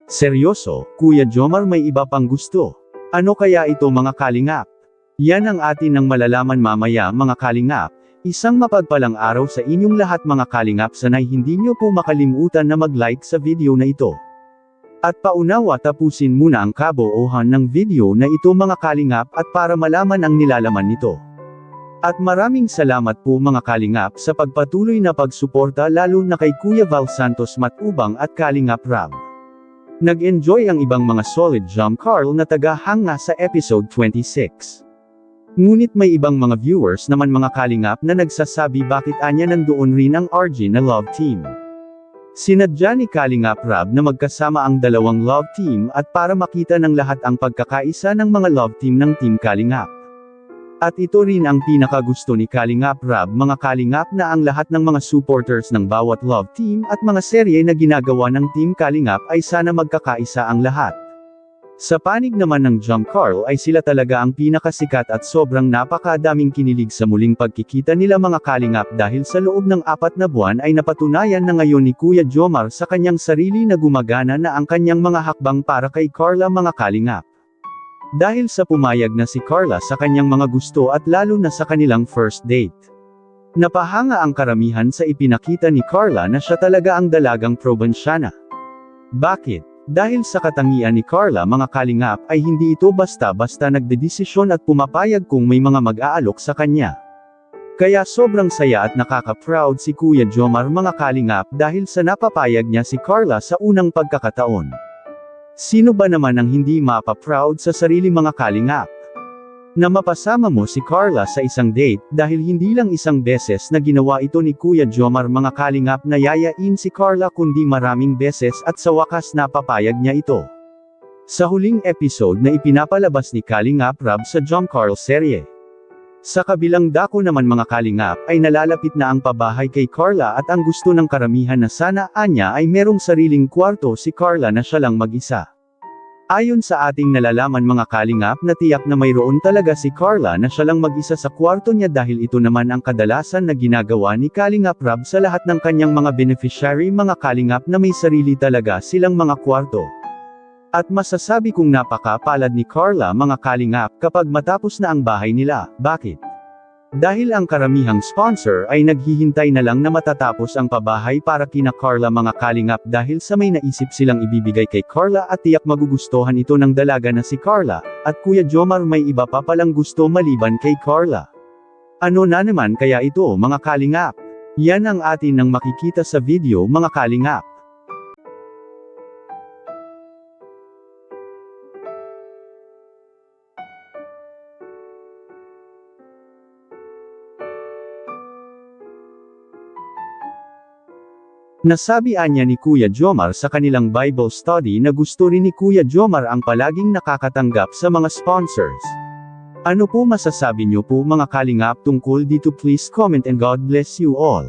Seryoso, Kuya Jomar may iba pang gusto. Ano kaya ito mga kalingap? Yan ang atin ang malalaman mamaya mga kalingap. Isang mapagpalang araw sa inyong lahat mga kalingap, sanay hindi nyo po makalimutan na mag-like sa video na ito. At paunawa tapusin muna ang kabuuan ng video na ito mga kalingap at para malaman ang nilalaman nito. At maraming salamat po mga kalingap sa pagpatuloy na pagsuporta lalo na kay Kuya Val Santos Matubang at Kalingap Rab. Nag-enjoy ang ibang mga solid jump Carl na tagahanga sa episode 26. Ngunit may ibang mga viewers naman mga kalingap na nagsasabi bakit anya nandoon rin ang RG na love team. Sinadya ni Kalingap Rab na magkasama ang dalawang love team at para makita ng lahat ang pagkakaisa ng mga love team ng Team Kalingap. At ito rin ang pinakagusto ni Kalingap Rab mga kalingap na ang lahat ng mga supporters ng bawat love team at mga serye na ginagawa ng Team Kalingap ay sana magkakaisa ang lahat. Sa panig naman ng Jump Carl ay sila talaga ang pinakasikat at sobrang napakadaming kinilig sa muling pagkikita nila mga kalingap dahil sa loob ng 4 na buwan ay napatunayan na ngayon ni Kuya Jomar sa kanyang sarili na gumagana na ang kanyang mga hakbang para kay Carla mga kalingap. Dahil sa pumayag na si Carla sa kanyang mga gusto at lalo na sa kanilang first date. Napahanga ang karamihan sa ipinakita ni Carla na siya talaga ang dalagang probinsyana. Bakit? Dahil sa katangian ni Carla mga kalingap ay hindi ito basta-basta nagdedesisyon at pumapayag kung may mga mag-aalok sa kanya. Kaya sobrang saya at nakaka-proud si Kuya Jomar mga kalingap dahil sa napapayag niya si Carla sa unang pagkakataon. Sino ba naman ang hindi mapaproud sa sarili mga kalingap? Na mapasama mo si Carla sa isang date dahil hindi lang isang beses na ginawa ito ni Kuya Jomar mga kalingap na yayain si Carla kundi maraming beses at sa wakas napapayag niya ito. Sa huling episode na ipinapalabas ni Kalingap Rab sa Jump Carl serye. Sa kabilang dako naman mga kalingap ay nalalapit na ang pabahay kay Carla at ang gusto ng karamihan na sana anya ay merong sariling kwarto si Carla na siya lang mag-isa. Ayon sa ating nalalaman mga kalingap na tiyak na mayroon talaga si Carla na siya lang mag-isa sa kwarto niya dahil ito naman ang kadalasan na ginagawa ni Kalingap Rab sa lahat ng kanyang mga beneficiary mga kalingap na may sarili talaga silang mga kwarto. At masasabi kong napakapalad ni Carla mga kalingap kapag matapos na ang bahay nila. Bakit? Dahil ang karamihang sponsor ay naghihintay na lang na matatapos ang pabahay para kina Carla mga kalingap dahil sa may naisip silang ibibigay kay Carla at tiyak magugustuhan ito ng dalaga na si Carla, at Kuya Jomar may iba pa palang gusto maliban kay Carla. Ano na naman kaya ito mga kalingap? Yan ang atin nang makikita sa video mga kalingap. Nasabi anya ni Kuya Jomar sa kanilang Bible study na gusto rin ni Kuya Jomar ang palaging nakakatanggap sa mga sponsors. Ano po masasabi niyo po mga kalingap tungkol dito? Please comment and God bless you all.